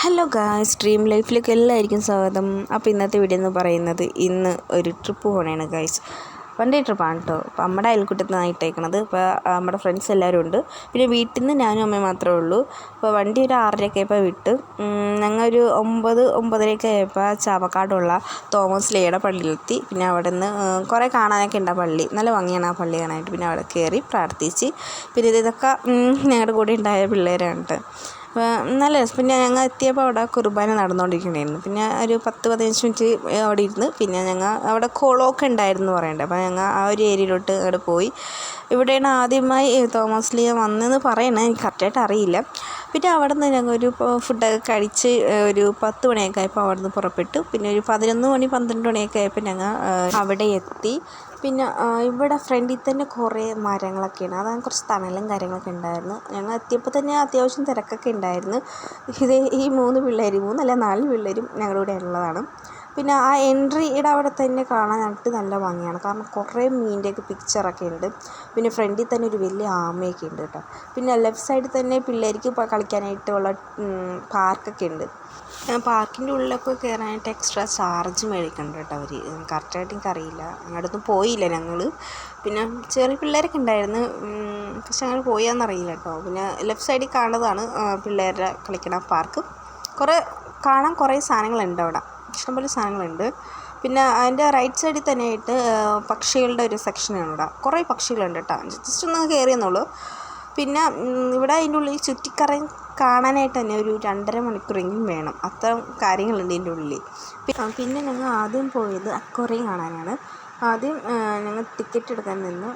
Hello guys, dream ലൈഫിലേക്ക് എല്ലാവർക്കും സ്വാഗതം. അപ്പോൾ ഇന്നത്തെ വീഡിയോ എന്ന് പറയുന്നത് ഇന്ന് ഒരു ട്രിപ്പ് പോകണേണ് ഗായ്സ്. വൺ ഡേ ട്രിപ്പാണ് കേട്ടോ. അപ്പോൾ നമ്മുടെ അയൽക്കൂട്ടത്തിൽ നിന്നാണ് ഇട്ടേക്കണത്. ഇപ്പോൾ നമ്മുടെ ഫ്രണ്ട്സ് എല്ലാവരും ഉണ്ട്. പിന്നെ വീട്ടിൽ നിന്ന് ഞാനും അമ്മയും മാത്രമേ ഉള്ളൂ. അപ്പോൾ വണ്ടി ഒരു 6:30 ആയപ്പോൾ വിട്ട് ഞങ്ങൾ ഒരു 9-9:30 ആയപ്പോൾ ചാവക്കാടുള്ള തോമസ് ലേയുടെ പള്ളിയിലെത്തി. പിന്നെ അവിടെ നിന്ന് കുറേ കാണാനൊക്കെ ഉണ്ട് ആ പള്ളി. നല്ല ഭംഗിയാണ് ആ പള്ളി കാണാനായിട്ട്. പിന്നെ അവിടെ കയറി പ്രാർത്ഥിച്ച് പിന്നെ ഇതൊക്കെ ഞങ്ങളുടെ കൂടെ ഉണ്ടായ പിള്ളേരാണ് കേട്ടോ. നല്ല രസം. പിന്നെ ഞങ്ങൾ എത്തിയപ്പോൾ അവിടെ കുർബാന നടന്നുകൊണ്ടിരിക്കണമായിരുന്നു. പിന്നെ ഒരു 10-15 മിനിറ്റ് അവിടെ ഇരുന്ന് പിന്നെ ഞങ്ങൾ അവിടെ കുളമൊക്കെ ഉണ്ടായിരുന്നു പറയണ്ടേ. അപ്പോൾ ഞങ്ങൾ ആ ഒരു ഏരിയയിലോട്ട് അവിടെ പോയി. ഇവിടെയാണ് ആദ്യമായി തോമസ് ലീയ വന്നതെന്ന് പറയണേ, എനിക്ക് കറക്റ്റായിട്ട് അറിയില്ല. പിന്നെ അവിടെ നിന്ന് ഞങ്ങൾ ഒരു ഫുഡൊക്കെ കഴിച്ച് ഒരു 10 മണിയൊക്കെ ആയപ്പോൾ അവിടെ നിന്ന് പുറപ്പെട്ടു. പിന്നെ ഒരു 11 മണി 12 മണിയൊക്കെ ആയപ്പോൾ ഞങ്ങൾ അവിടെ എത്തി. പിന്നെ ഇവിടെ ഫ്രണ്ടിൽ തന്നെ കുറേ മരങ്ങളൊക്കെയാണ്. അതാണ് കുറച്ച് തണലും കാര്യങ്ങളൊക്കെ ഉണ്ടായിരുന്നു. ഞങ്ങൾ എത്തിയപ്പോൾ തന്നെ അത്യാവശ്യം തിരക്കൊക്കെ ഉണ്ടായിരുന്നു. ഈ 3 പിള്ളേരും 4 പിള്ളേരും ഞങ്ങളുടെ കൂടെ ഉള്ളതാണ്. പിന്നെ ആ എൻട്രിയുടെ അവിടെ തന്നെ കാണാനായിട്ട് നല്ല ഭംഗിയാണ്. കാരണം കുറേ മീനിൻ്റെയൊക്കെ പിക്ചറൊക്കെ ഉണ്ട്. പിന്നെ ഫ്രണ്ടിൽ തന്നെ ഒരു വലിയ ആമയൊക്കെ ഉണ്ട് കേട്ടോ. പിന്നെ ലെഫ്റ്റ് സൈഡിൽ തന്നെ പിള്ളേർക്ക് കളിക്കാനായിട്ടുള്ള പാർക്കൊക്കെ ഉണ്ട്. പാർക്കിൻ്റെ ഉള്ളിലൊക്കെ കയറാനായിട്ട് എക്സ്ട്രാ ചാർജ് മേടിക്കുന്നുണ്ട് കേട്ടോ അവർ. കറക്റ്റായിട്ട് എനിക്കറിയില്ല, അങ്ങോട്ടൊന്നും പോയില്ല ഞങ്ങൾ. പിന്നെ ചെറിയ പിള്ളേരൊക്കെ ഉണ്ടായിരുന്നു, പക്ഷെ ഞങ്ങൾ പോയാന്നറിയില്ല കേട്ടോ. പിന്നെ ലെഫ്റ്റ് സൈഡിൽ കാണുന്നതാണ് പിള്ളേരുടെ കളിക്കണ പാർക്ക്. കാണാൻ കുറേ സാധനങ്ങളുണ്ട് അവിടെ, ഇഷ്ടംപോലെ സാധനങ്ങളുണ്ട്. പിന്നെ അതിൻ്റെ റൈറ്റ് സൈഡിൽ തന്നെയായിട്ട് പക്ഷികളുടെ ഒരു സെക്ഷനാണ് ഇവിടെ. കുറേ പക്ഷികളുണ്ട് കേട്ടോ. ജസ്റ്റ് ഒന്ന് കയറിയെന്നുള്ളൂ. പിന്നെ ഇവിടെ അതിൻ്റെ ഉള്ളിൽ ചുറ്റിക്കറങ്ങി കാണാനായിട്ട് തന്നെ ഒരു 2.5 മണിക്കൂറെങ്കിലും വേണം. അത്ര കാര്യങ്ങളുണ്ട് ഇതിൻ്റെ ഉള്ളിൽ. പിന്നെ ഞങ്ങൾ ആദ്യം പോയത് അക്വേറിയം കാണാനാണ്. ആദ്യം ഞങ്ങൾ ടിക്കറ്റ് എടുക്കാൻ നിന്നു.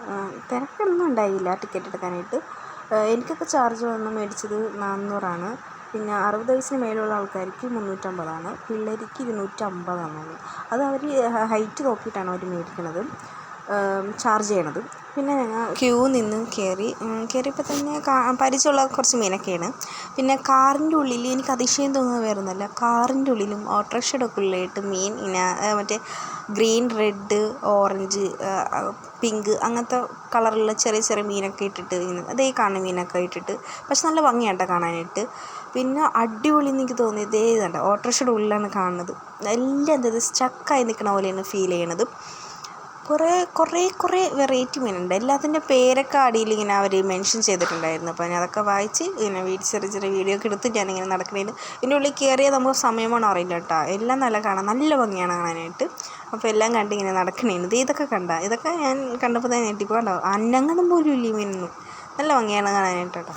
തിരക്കൊന്നും ഉണ്ടായില്ല ടിക്കറ്റ് എടുക്കാനായിട്ട്. എനിക്കൊക്കെ ചാർജ് മേടിച്ചത് 400 ആണ്. പിന്നെ 60 വയസ്സിന് മേലുള്ള ആൾക്കാർക്ക് 350 പിള്ളേർക്ക് 250 അത് അവർ ഹൈറ്റ് നോക്കിയിട്ടാണ് അവർ മേടിക്കുന്നത്, ചാർജ് ചെയ്യണത്. പിന്നെ ഞങ്ങൾ ക്യൂ നിന്ന് കയറിയപ്പോൾ തന്നെ പരിചയമുള്ള കുറച്ച് മീനൊക്കെയാണ്. പിന്നെ കാറിൻ്റെ ഉള്ളിൽ എനിക്ക് അതിശയം തോന്നുന്നത് വേറെ ഒന്നുമല്ല, കാറിൻ്റെ ഉള്ളിലും ഓട്ടോറിക്ഷയുടെ ഒക്കെ ഉള്ളിലായിട്ട് മീൻ മറ്റേ ഗ്രീൻ, റെഡ്, ഓറഞ്ച്, പിങ്ക് അങ്ങനത്തെ കളറുള്ള ചെറിയ ചെറിയ മീനൊക്കെ ഇട്ടിട്ട് അതേ കാണുന്ന മീനൊക്കെ ഇട്ടിട്ട്, പക്ഷെ നല്ല ഭംഗിയാട്ടോ കാണാനായിട്ട്. പിന്നെ അടിപൊളി എന്ന് എനിക്ക് തോന്നിയത് ഇതുണ്ട്, ഓട്ടോറിക്ഷയുടെ ഉള്ളിലാണ് കാണുന്നത്. എല്ലാം എന്തത് സ്റ്റക്കായി നിൽക്കണ പോലെയാണ് ഫീൽ ചെയ്യണത്. കുറേ വെറൈറ്റി മീനുണ്ട്. എല്ലാത്തിൻ്റെ പേരൊക്കെ അടിയിൽ ഇങ്ങനെ അവർ മെൻഷൻ ചെയ്തിട്ടുണ്ടായിരുന്നു. അപ്പോൾ ഞാൻ അതൊക്കെ വായിച്ച് ഇങ്ങനെ ചെറിയ വീഡിയോ ഒക്കെ എടുത്ത് ഞാനിങ്ങനെ നടക്കുന്നതിന് ഇതിൻ്റെ ഉള്ളിൽ കയറിയാൽ നമുക്ക് സമയമാണോ അറിയില്ല കേട്ടോ. എല്ലാം നല്ല കാണാൻ നല്ല ഭംഗിയാണ് കാണാനായിട്ട്. അപ്പോൾ എല്ലാം കണ്ട് ഇങ്ങനെ നടക്കണേന് ഇതൊക്കെ ഞാൻ കണ്ടപ്പോൾ തന്നെ ഞെട്ടിപ്പോൾ കണ്ടോ, അന്നങ്ങനും പോലും ഇല്ല ഈ മീനൊന്നും. നല്ല ഭംഗിയാണ് കാണാനായിട്ട് കേട്ടോ.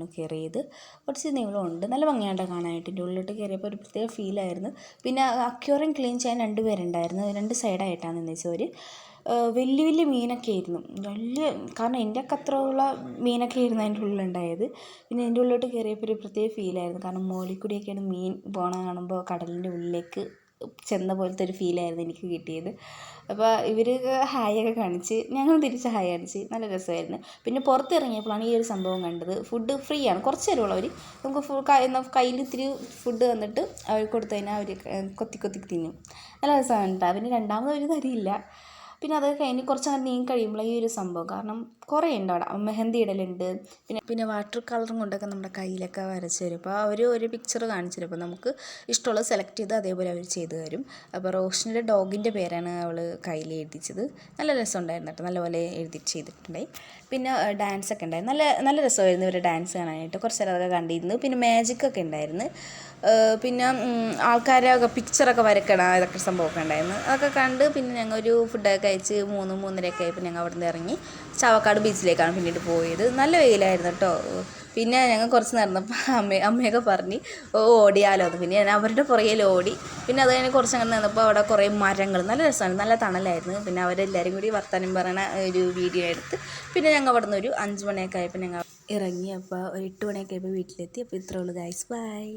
ഉള്ളിലേക്കാണ് കയറിയത്. കുറച്ച് നീളമുണ്ട്, നല്ല ഭംഗിയായിട്ട് കാണാനായിട്ട്. ഇതിൻ്റെ ഉള്ളിലോട്ട് കയറിയപ്പോൾ ഒരു പ്രത്യേക ഫീലായിരുന്നു. പിന്നെ അക്വേറിയം ക്ലീൻ ചെയ്യാൻ 2 പേരുണ്ടായിരുന്നു, 2 സൈഡായിട്ടാണ് നിന്നേച്ചവർ. വലിയ വലിയ മീനൊക്കെ ആയിരുന്നു, വലിയ, കാരണം എൻ്റെ ഒക്കെ അത്രയുള്ള മീനൊക്കെ ആയിരുന്നു അതിൻ്റെ ഉള്ളിലുണ്ടായത്. പിന്നെ അതിൻ്റെ ഉള്ളിലോട്ട് കയറിയപ്പോൾ ഒരു പ്രത്യേക ഫീലായിരുന്നു, കാരണം മുകളിൽ കൂടിയൊക്കെയാണ് മീൻ പോണ കാണുമ്പോൾ കടലിൻ്റെ ഉള്ളിലേക്ക് ചെന്ന പോലത്തെ ഒരു ഫീലായിരുന്നു എനിക്ക് കിട്ടിയത്. അപ്പോൾ ഇവർ ഹായ് ഒക്കെ കാണിച്ച്, ഞങ്ങൾ തിരിച്ച് ഹായ് കാണിച്ച്, നല്ല രസമായിരുന്നു. പിന്നെ പുറത്തിറങ്ങിയപ്പോഴാണ് ഈ ഒരു സംഭവം കണ്ടത്. ഫുഡ് ഫ്രീ ആണ്, കുറച്ച് തരുള്ളൂ അവർ. നമുക്ക് കയ്യിൽ ഇത്തിരി ഫുഡ് തന്നിട്ട് അവർ കൊടുത്തു കഴിഞ്ഞാൽ അവർ കൊത്തി കൊത്തി തിന്നും. നല്ല രസമാണ് കേട്ടോ. പിന്നെ രണ്ടാമത് അവർ തരില്ല. പിന്നെ അത് കഴിഞ്ഞ് കുറച്ച് അങ്ങനെ നീങ്ങി കഴിയുമ്പോൾ ഈ ഒരു സംഭവം, കാരണം കുറേ ഉണ്ട് അവിടെ. മെഹന്തി ഇടലുണ്ട്, പിന്നെ വാട്ടർ കളറും കൊണ്ടൊക്കെ നമ്മുടെ കയ്യിലൊക്കെ വരച്ച് തരും. അപ്പോൾ അവർ ഒരു പിക്ചർ കാണിച്ചു തരും, അപ്പോൾ നമുക്ക് ഇഷ്ടമുള്ളത് സെലക്ട് ചെയ്ത് അതേപോലെ അവർ ചെയ്തു തരും. അപ്പോൾ റോഷനിലെ ഡോഗിൻ്റെ പേരാണ് അവൾ കയ്യിൽ എഴുതിച്ചത്. നല്ല രസമുണ്ടായിരുന്നു കേട്ടോ, നല്ലപോലെ എഴുതി ചെയ്തിട്ടുണ്ടായി. പിന്നെ ഡാൻസൊക്കെ ഉണ്ടായിരുന്നു, നല്ല നല്ല രസമായിരുന്നു ഇവരുടെ ഡാൻസ് കാണാനായിട്ട്. കുറച്ച് നേരം അതൊക്കെ കണ്ടിരുന്നു. പിന്നെ മാജിക്കൊക്കെ ഉണ്ടായിരുന്നു. പിന്നെ ആൾക്കാരെ പിക്ചറൊക്കെ വരയ്ക്കണ ഇതൊക്കെ സംഭവമൊക്കെ ഉണ്ടായിരുന്നു. അതൊക്കെ കണ്ട് പിന്നെ ഞങ്ങൾ ഒരു ഫുഡൊക്കെ കഴിച്ച് 3-3:30 ആയപ്പോൾ ഞങ്ങൾ അവിടെ നിന്ന് ഇറങ്ങി ചാവക്കാട് ബീച്ചിലേക്കാണ് പിന്നീട് പോയത്. നല്ല വെയിലായിരുന്നു കേട്ടോ. പിന്നെ ഞങ്ങൾ കുറച്ച് നടന്നപ്പോൾ അമ്മയൊക്കെ പറഞ്ഞ് ഓടിയാലോ എന്ന്. പിന്നെ ഞാൻ അവരുടെ പുറകിൽ ഓടി. പിന്നെ അത് കഴിഞ്ഞ് കുറച്ച് അങ്ങനെ നിന്നപ്പോൾ അവിടെ കുറേ മരങ്ങൾ, നല്ല രസമാണ്, നല്ല തണലായിരുന്നു. പിന്നെ അവരെല്ലാവരും കൂടി വർത്തമാനം പറയണ ഒരു വീഡിയോ എടുത്ത് പിന്നെ ഞങ്ങൾ അവിടെ നിന്ന് ഒരു 5 മണിയൊക്കെ ആയപ്പോൾ ഞങ്ങൾ ഇറങ്ങി. അപ്പോൾ ഒരു 8 മണിയൊക്കെ ആയപ്പോൾ വീട്ടിലെത്തി. അപ്പോൾ ഇത്രേ ഉള്ളൂ ഗൈസ്, ബൈ.